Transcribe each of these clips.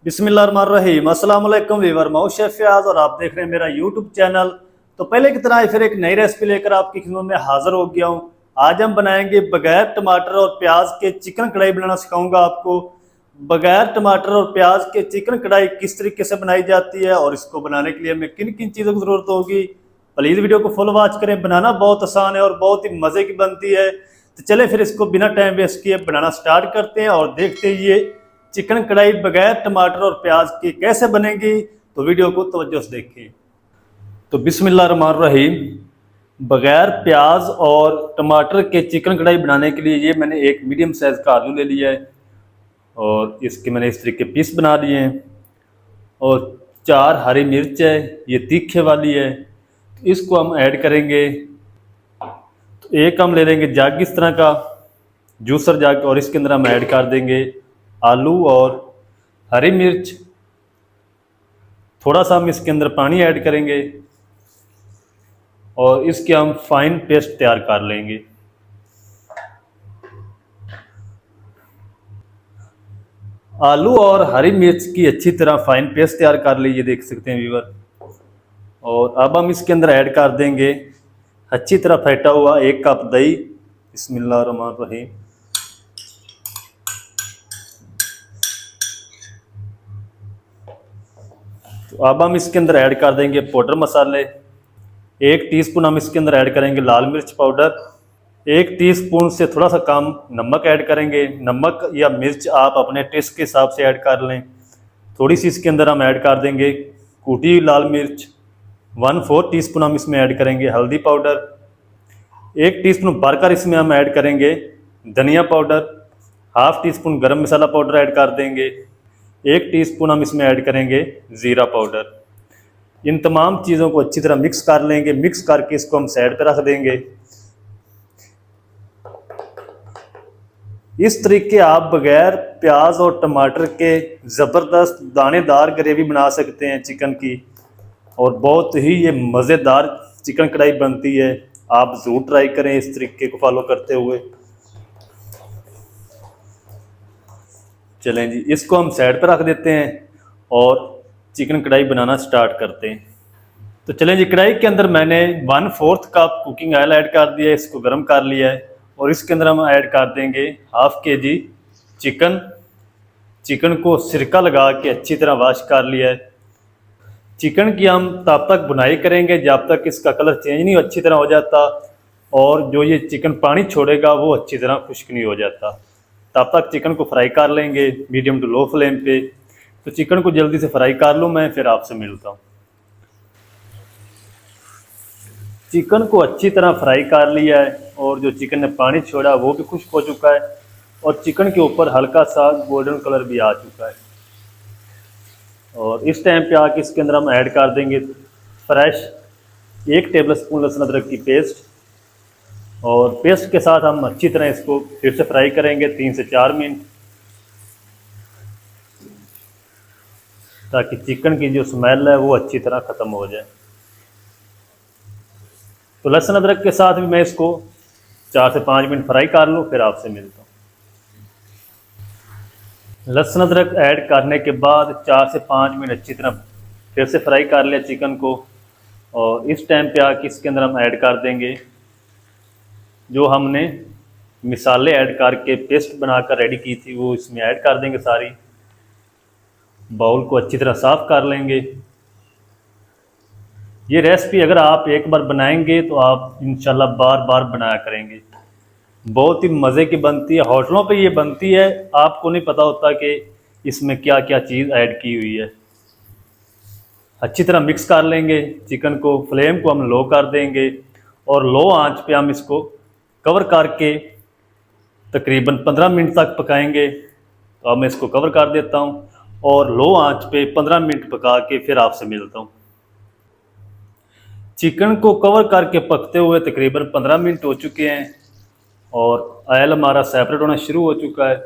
बिस्मिल्लाहिर्रहमानिर्रहीम। अस्सलाम वालेकुम वीवर, मैं शेफ फयाज और आप देख रहे हैं मेरा यूट्यूब चैनल। तो पहले की तरह फिर एक नई रेसिपी लेकर आपकी खिदमत में हाजिर हो गया हूँ। आज हम बनाएंगे बगैर टमाटर और प्याज के चिकन कढ़ाई बनाना सिखाऊंगा आपको। बगैर टमाटर और प्याज के चिकन कढ़ाई किस तरीके से बनाई जाती है और इसको बनाने के लिए हमें किन किन चीज़ों की ज़रूरत होगी। प्लीज़ वीडियो को फुल वॉच करें। बनाना बहुत आसान है और बहुत ही मज़े की बनती है। तो चले फिर इसको बिना टाइम वेस्ट किए बनाना स्टार्ट करते हैं और देखते हैं ये चिकन कढ़ाई बगैर टमाटर और प्याज की कैसे बनेगी। तो वीडियो को तवज्जो से देखें। तो बिस्मिल्लाहिर्रहमानिर्रहीम, बगैर प्याज और टमाटर के चिकन कढ़ाई बनाने के लिए ये मैंने एक मीडियम साइज़ का आलू ले लिया है और इसके मैंने इस तरीके पीस बना लिए हैं। और 4 हरी मिर्च है, ये तीखे वाली है, तो इसको हम ऐड करेंगे। तो एक हम ले लेंगे जग इस तरह का जूसर जग और इसके अंदर हम ऐड कर देंगे आलू और हरी मिर्च। थोड़ा सा हम इसके अंदर पानी ऐड करेंगे और इसके हम फाइन पेस्ट तैयार कर लेंगे। आलू और हरी मिर्च की अच्छी तरह फाइन पेस्ट तैयार कर ली, ये देख सकते हैं व्यूअर। और अब हम इसके अंदर ऐड कर देंगे अच्छी तरह फेंटा हुआ 1 कप दही। बिस्मिल्लाहिर्रहमानिर्रहीम। तो अब हम इसके अंदर ऐड कर देंगे पाउडर मसाले। 1 टीस्पून हम इसके अंदर ऐड करेंगे लाल मिर्च पाउडर। 1 टीस्पून से थोड़ा सा कम नमक ऐड करेंगे। नमक या मिर्च आप अपने टेस्ट के हिसाब से ऐड कर लें। थोड़ी सी इसके अंदर हम ऐड कर देंगे कूटी हुई लाल मिर्च। 1/4 टीस्पून हम इसमें ऐड करेंगे हल्दी पाउडर। 1 टीस्पून भरकर इसमें हम ऐड करेंगे धनिया पाउडर। 1/2 टीस्पून गरम मसाला पाउडर ऐड कर देंगे। 1 टीस्पून हम इसमें ऐड करेंगे ज़ीरा पाउडर। इन तमाम चीज़ों को अच्छी तरह मिक्स कर लेंगे। मिक्स करके इसको हम साइड पर रख देंगे। इस तरीके आप बगैर प्याज और टमाटर के ज़बरदस्त दानेदार ग्रेवी बना सकते हैं चिकन की, और बहुत ही ये मज़ेदार चिकन कढ़ाई बनती है। आप ज़रूर ट्राई करें इस तरीके को फॉलो करते हुए। चलें जी, इसको हम साइड पर रख देते हैं और चिकन कढ़ाई बनाना स्टार्ट करते हैं। तो चलें जी, कढ़ाई के अंदर मैंने 1/4 कप कुकिंग ऑयल ऐड कर दिया है, इसको गर्म कर लिया है। और इसके अंदर हम ऐड कर देंगे 1/2 kg चिकन। चिकन को सिरका लगा के अच्छी तरह वॉश कर लिया है। चिकन की हम तब तक बुनाई करेंगे जब तक इसका कलर चेंज नहीं अच्छी तरह हो जाता, और जो ये चिकन पानी छोड़ेगा वो अच्छी तरह खुश्क नहीं हो जाता। तब तक चिकन को फ्राई कर लेंगे मीडियम टू लो फ्लेम पे। तो चिकन को जल्दी से फ्राई कर लूँ मैं, फिर आपसे मिलता हूँ। चिकन को अच्छी तरह फ्राई कर लिया है और जो चिकन ने पानी छोड़ा वो भी खुश्क हो चुका है और चिकन के ऊपर हल्का सा गोल्डन कलर भी आ चुका है। और इस टाइम पे आके इसके अंदर हम ऐड कर देंगे फ्रेश 1 टेबलस्पून लहसुन अदरक की पेस्ट। और पेस्ट के साथ हम अच्छी तरह इसको फिर से फ्राई करेंगे 3 से 4 मिनट, ताकि चिकन की जो स्मेल है वो अच्छी तरह ख़त्म हो जाए। तो लहसुन अदरक के साथ भी मैं इसको 4 से 5 मिनट फ्राई कर लूँ, फिर आपसे मिलता हूँ। लहसुन अदरक ऐड करने के बाद 4 से 5 मिनट अच्छी तरह फिर से फ्राई कर लिया चिकन को। और इस टाइम पे आके इसके अंदर हम ऐड कर देंगे जो हमने मिसाले ऐड करके पेस्ट बनाकर रेडी की थी, वो इसमें ऐड कर देंगे सारी। बाउल को अच्छी तरह साफ़ कर लेंगे। ये रेसिपी अगर आप एक बार बनाएंगे तो आप इंशाल्लाह बार बार बनाया करेंगे। बहुत ही मज़े की बनती है, होटलों पे ये बनती है, आपको नहीं पता होता कि इसमें क्या क्या चीज़ ऐड की हुई है। अच्छी तरह मिक्स कर लेंगे चिकन को। फ्लेम को हम लो कर देंगे और लो आंच पे हम इसको कवर करके तकरीबन 15 मिनट तक पकाएंगे। तो अब मैं इसको कवर कर देता हूँ और लो आंच पे 15 मिनट पका के फिर आपसे मिलता हूँ। चिकन को कवर करके पकते हुए तकरीबन 15 मिनट हो चुके हैं और ऑयल हमारा सेपरेट होना शुरू हो चुका है।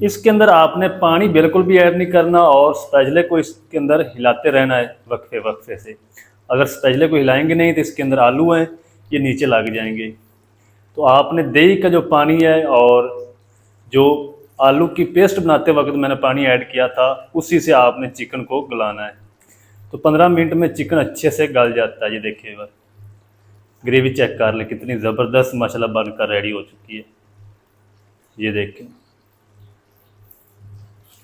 इसके अंदर आपने पानी बिल्कुल भी ऐड नहीं करना और स्पैचुले को इसके अंदर हिलाते रहना है वक्फे वक्फे से। अगर स्पैचुले को हिलाएंगे नहीं तो इसके अंदर आलू हैं, ये नीचे लग जाएंगे। तो आपने दही का जो पानी है और जो आलू की पेस्ट बनाते वक्त मैंने पानी ऐड किया था, उसी से आपने चिकन को गलाना है। तो 15 मिनट में चिकन अच्छे से गल जाता है। ये देखिए बार ग्रेवी चेक कर ले कितनी ज़बरदस्त माशाल्लाह बनकर रेडी हो चुकी है। ये देखें,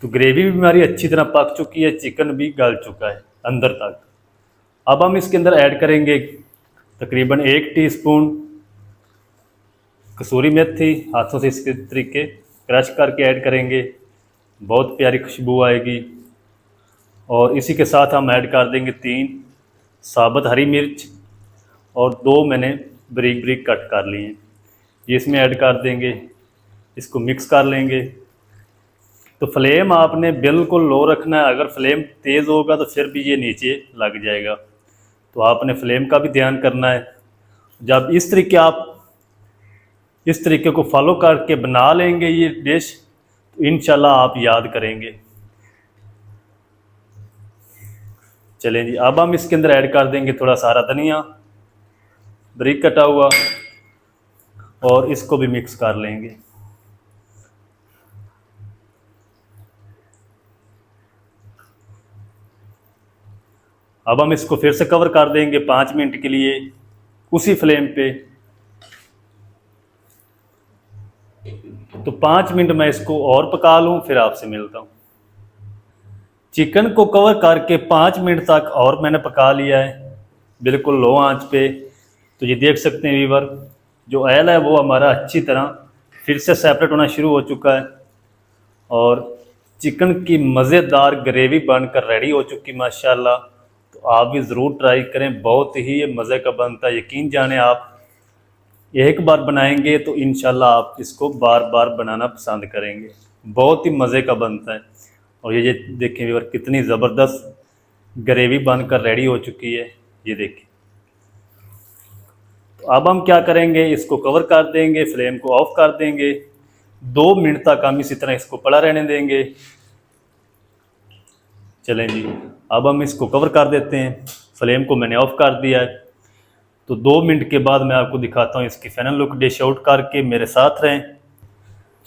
तो ग्रेवी भी हमारी अच्छी तरह पक चुकी है, चिकन भी गल चुका है अंदर तक। अब हम इसके अंदर ऐड करेंगे तकरीबन 1 टीस्पून कसूरी मेथी, हाथों से इसके तरीके क्रश करके ऐड करेंगे, बहुत प्यारी खुशबू आएगी। और इसी के साथ हम ऐड कर देंगे 3 साबुत हरी मिर्च और 2 मैंने बारीक बारीक कट कर लिए हैं, ये इसमें ऐड कर देंगे। इसको मिक्स कर लेंगे। तो फ्लेम आपने बिल्कुल लो रखना है, अगर फ्लेम तेज़ होगा तो फिर भी ये नीचे लग जाएगा, तो आपने फ्लेम का भी ध्यान करना है। जब इस तरीके आप इस तरीके को फॉलो करके बना लेंगे ये डिश, तो इंशाल्लाह आप याद करेंगे। चलें जी, अब हम इसके अंदर ऐड कर देंगे थोड़ा सारा धनिया बारीक कटा हुआ, और इसको भी मिक्स कर लेंगे। अब हम इसको फिर से कवर कर देंगे 5 मिनट के लिए उसी फ्लेम पे। तो 5 मिनट मैं इसको और पका लूँ, फिर आपसे मिलता हूँ। चिकन को कवर करके 5 मिनट तक और मैंने पका लिया है, बिल्कुल लो आंच पे। तो ये देख सकते हैं व्यूअर, जो ऑयल है वो हमारा अच्छी तरह फिर से सेपरेट होना शुरू हो चुका है, और चिकन की मज़ेदार ग्रेवी बनकर रेडी हो चुकी माशाल्लाह। तो आप भी ज़रूर ट्राई करें, बहुत ही ये मज़े का बनता है। यकीन जाने आप एक बार बनाएंगे तो इंशाल्लाह आप इसको बार बार बनाना पसंद करेंगे, बहुत ही मज़े का बनता है। और ये देखें व्यूअर, कितनी ज़बरदस्त ग्रेवी बनकर रेडी हो चुकी है, ये देखें। तो अब हम क्या करेंगे, इसको कवर कर देंगे, फ्लेम को ऑफ कर देंगे। 2 मिनट तक हम इसी तरह इसको पड़ा रहने देंगे। चलें जी, अब हम इसको कवर कर देते हैं, फ्लेम को मैंने ऑफ कर दिया है। तो 2 मिनट के बाद मैं आपको दिखाता हूँ इसकी फाइनल लुक। डिश आउट करके मेरे साथ रहें।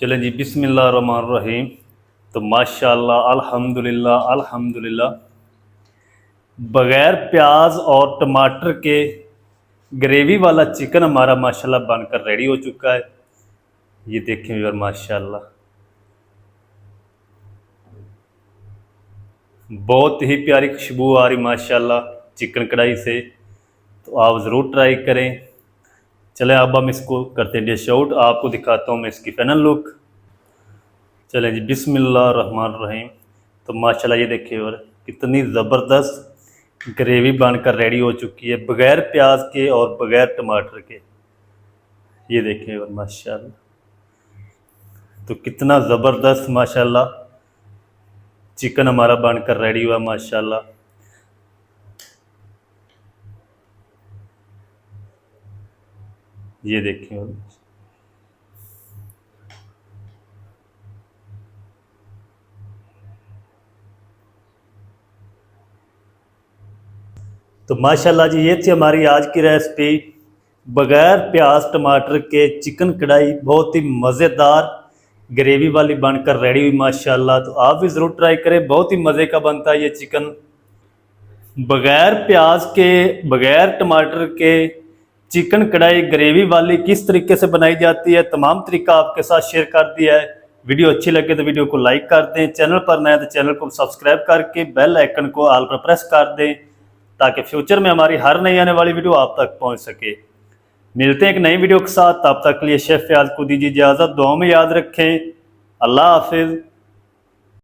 चलें जी, बिस्मिल्लाहिर्रहमानिर्रहीम। तो माशाल्लाह अल्हम्दुलिल्लाह अल्हम्दुलिल्लाह, बग़ैर प्याज और टमाटर के ग्रेवी वाला चिकन हमारा माशाल्लाह बनकर रेडी हो चुका है। ये देखें यार, माशाल्लाह बहुत ही प्यारी खुशबू आ रही माशाल्लाह चिकन कढ़ाई से। तो आप ज़रूर ट्राई करें। चलें अब हम इसको करते हैं डिश आउट, आपको दिखाता हूँ मैं इसकी फाइनल लुक। चलें जी, बिस्मिल्लाहिर्रहमानिर्रहीम। तो माशाल्लाह ये देखिए और कितनी ज़बरदस्त ग्रेवी बनकर रेडी हो चुकी है, बग़ैर प्याज के और बग़ैर टमाटर के। ये देखिए और माशाल्लाह, तो कितना ज़बरदस्त माशाल्लाह चिकन हमारा बनकर रेडी हुआ माशाल्लाह। ये देखिए, तो माशाल्लाह जी ये थी हमारी आज की रेसिपी, बग़ैर प्याज टमाटर के चिकन कढ़ाई, बहुत ही मज़ेदार ग्रेवी वाली बनकर रेडी हुई माशाल्लाह। तो आप भी ज़रूर ट्राई करें, बहुत ही मज़े का बनता है ये चिकन। बग़ैर प्याज के बग़ैर टमाटर के चिकन कढ़ाई ग्रेवी वाली किस तरीके से बनाई जाती है, तमाम तरीका आपके साथ शेयर कर दिया है। वीडियो अच्छी लगे तो वीडियो को लाइक कर दें, चैनल पर नए तो चैनल को सब्सक्राइब करके बेल आइकन को ऑल पर प्रेस कर दें, ताकि फ्यूचर में हमारी हर नई आने वाली वीडियो आप तक पहुंच सके। मिलते हैं एक नई वीडियो के साथ, तब तक के लिए शेफ फयाज को दीजिए इजाज़त। दुआ में याद रखें। अल्लाह हाफिज़।